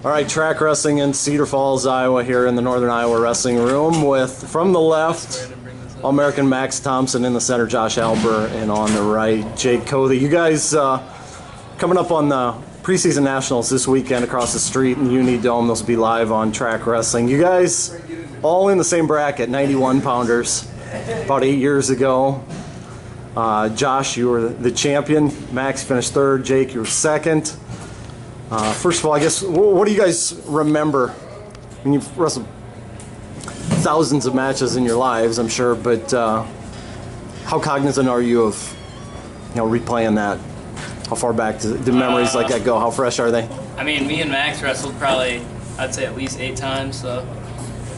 All right, track wrestling in Cedar Falls, Iowa, here in the Northern Iowa Wrestling Room with, from the left, All-American Max Thompson, in the center, Josh Alber, and on the right, Jake Cody. You guys coming up on the Preseason Nationals this weekend across the street in the Uni Dome. Those will be live on Track Wrestling. You guys all in the same bracket, 91 pounders, about 8 years ago. Josh, you were the champion. Max finished third. Jake, you were second. First of all, I guess, what do you guys remember? I mean, you've wrestled thousands of matches in your lives, I'm sure, but how cognizant are you of, replaying that? How far back do memories like that go? How fresh are they? I mean, me and Max wrestled probably, I'd say at least 8 times, so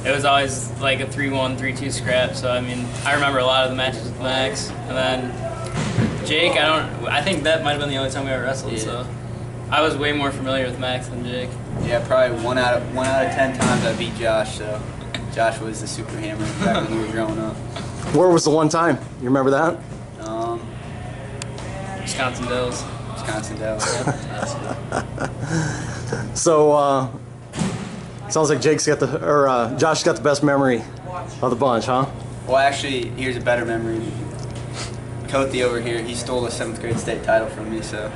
it was always like a 3-1, 3-2 scrap. So I mean, I remember a lot of the matches with Max, and then Jake. I think that might have been the only time we ever wrestled. Yeah. So I was way more familiar with Max than Jake. Yeah, probably one out of 10 times I beat Josh. So Josh was the super hammer back when we were growing up. Where was the one time? You remember that? Wisconsin Dells. Wisconsin Dells. Yeah. So sounds like Josh got the best memory of the bunch, huh? Well, actually, here's a better memory. Coty over here, he stole the 7th grade state title from me, so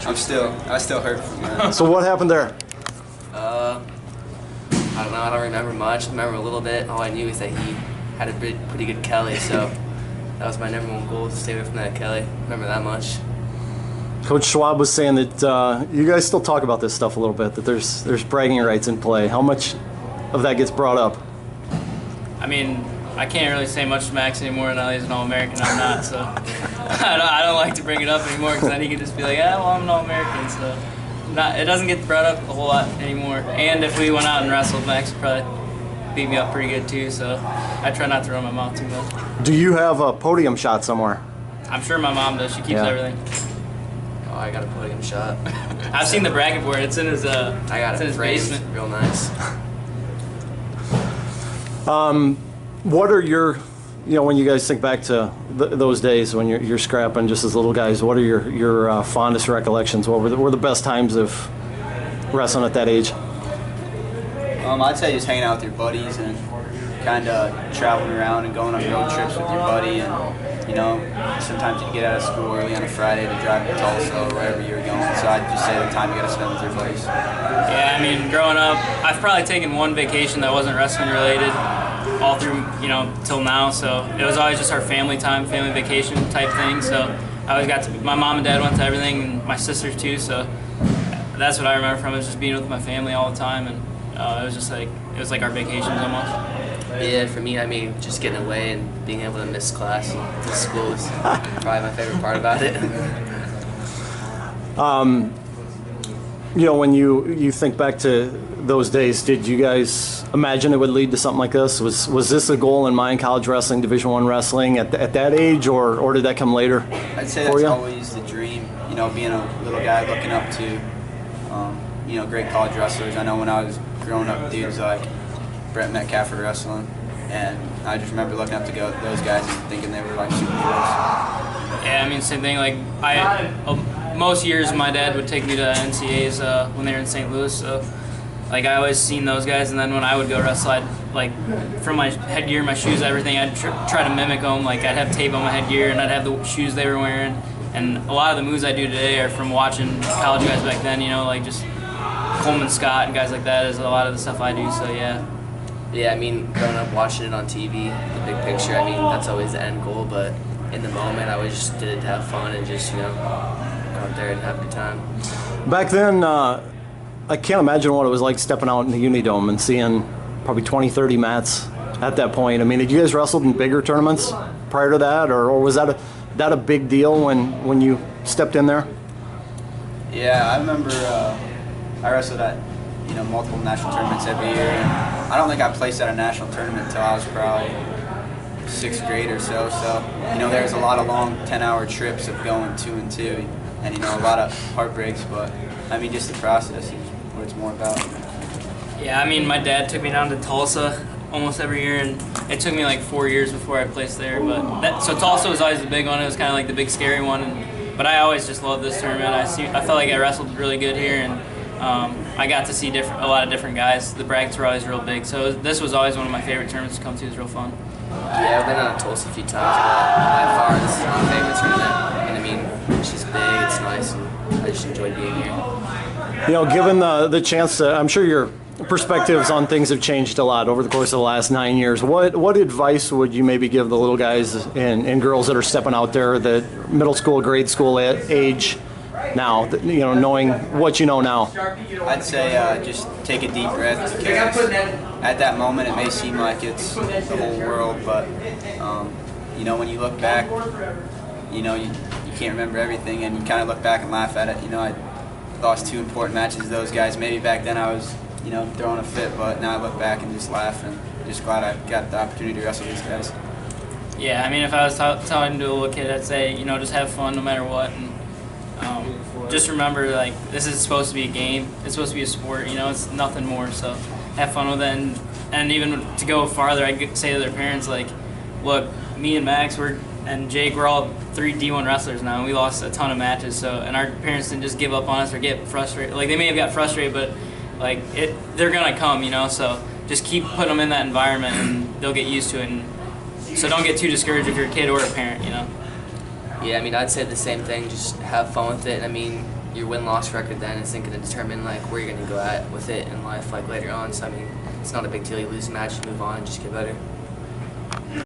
I still hurt from that. So what happened there? I don't know. I don't remember much. I remember a little bit. All I knew is that he had a pretty good Kelly, so that was my #1 goal, to stay away from that Kelly. Remember that much. Coach Schwab was saying that you guys still talk about this stuff a little bit, that there's bragging rights in play. How much of that gets brought up? I mean, I can't really say much to Max anymore now that he's an All-American. I'm not, so I don't like to bring it up anymore, because then he can just be like, well, I'm an All-American, so it doesn't get brought up a whole lot anymore. And if we went out and wrestled, Max would probably beat me up pretty good too, so I try not to run my mouth too much. Do you have a podium shot somewhere? I'm sure my mom does. She keeps everything. Oh, I got a podium shot. I've seen the bracket board. It's in his I got it basement. Real nice. What are your, when you guys think back to those days when you're scrapping just as little guys, what are your fondest recollections? What were the best times of wrestling at that age? I'd say just hanging out with your buddies and kind of traveling around and going on road trips with your buddy, and sometimes you get out of school early on a Friday to drive to Tulsa or wherever you were going. So I'd just say the time you got to spend with your buddies. Yeah, I mean, growing up, I've probably taken one vacation that wasn't wrestling related all through, till now. So it was always just our family time, family vacation type thing. So I always got to, my mom and dad went to everything, and my sisters too. So that's what I remember from it, was just being with my family all the time, and it was like our vacations almost. Yeah, for me, I mean, just getting away and being able to miss class and miss school is probably my favorite part about it. When you think back to those days, did you guys imagine it would lead to something like this? Was this a goal in mind, college wrestling, Division I wrestling at that age, or did that come later? I'd say that's always the dream. Being a little guy looking up to, great college wrestlers. I know when I was growing up, dudes like Brett Metcalf for wrestling, and I just remember looking up to those guys and thinking they were like superheroes. Yeah, I mean, same thing. Like most years, my dad would take me to NCAAs when they were in St. Louis. So, like, I always seen those guys, and then when I would go wrestle, I'd from my headgear, my shoes, everything, I'd try to mimic them. Like, I'd have tape on my headgear, and I'd have the shoes they were wearing. And a lot of the moves I do today are from watching college guys back then. Like just Coleman Scott and guys like that is a lot of the stuff I do. So yeah. Yeah, I mean, growing up watching it on TV, the big picture, I mean, that's always the end goal, but in the moment, I always just did it to have fun and just, go out there and have a good time. Back then, I can't imagine what it was like stepping out in the Uni Dome and seeing probably 20, 30 mats at that point. I mean, did you guys wrestle in bigger tournaments prior to that, or was that a big deal when you stepped in there? Yeah, I remember I wrestled at multiple national tournaments every year. And I don't think I placed at a national tournament until I was probably 6th grade or so. So, there was a lot of long 10-hour trips of going 2 and 2, and a lot of heartbreaks. But I mean, just the process is what it's more about. Yeah, I mean, my dad took me down to Tulsa almost every year, and it took me like 4 years before I placed there. So Tulsa was always the big one. It was kind of like the big scary one. But I always just loved this tournament. I felt like I wrestled really good here, and I got to see a lot of different guys. The brackets were always real big, so this was always one of my favorite tournaments to come to. It was real fun. Yeah, I've been on Tulsa a few times, but by far this is my favorite tournament. And I mean, it's just big, it's nice, and I just enjoyed being here. You know, given the chance to, I'm sure your perspectives on things have changed a lot over the course of the last 9 years. What advice would you maybe give the little guys and girls that are stepping out there, that middle school, grade school age now, you know, knowing what you know now? I'd say just take a deep breath, because at that moment it may seem like it's the whole world, but you know, when you look back, you know, you can't remember everything, and you kind of look back and laugh at it. You know, I lost 2 important matches to those guys. Maybe back then I was, you know, throwing a fit, but now I look back and just laugh, and just glad I got the opportunity to wrestle these guys. Yeah, I mean, if I was telling to a little kid, I'd say, you know, just have fun no matter what, and just remember, like, this is supposed to be a game. It's supposed to be a sport. You know, it's nothing more. So have fun with it, and even to go farther, I'd say to their parents, like, look, me and Max, and Jake, we're all 3 D1 wrestlers now, and we lost a ton of matches. So, and our parents didn't just give up on us or get frustrated. Like, they may have got frustrated, but like they're gonna come, you know. So just keep putting them in that environment, and they'll get used to it. And so don't get too discouraged if you're a kid or a parent, you know. Yeah, I mean, I'd say the same thing. Just have fun with it. I mean, your win-loss record then isn't going to determine like where you're going to go at with it in life like later on. So I mean, it's not a big deal. You lose a match, you move on, and just get better.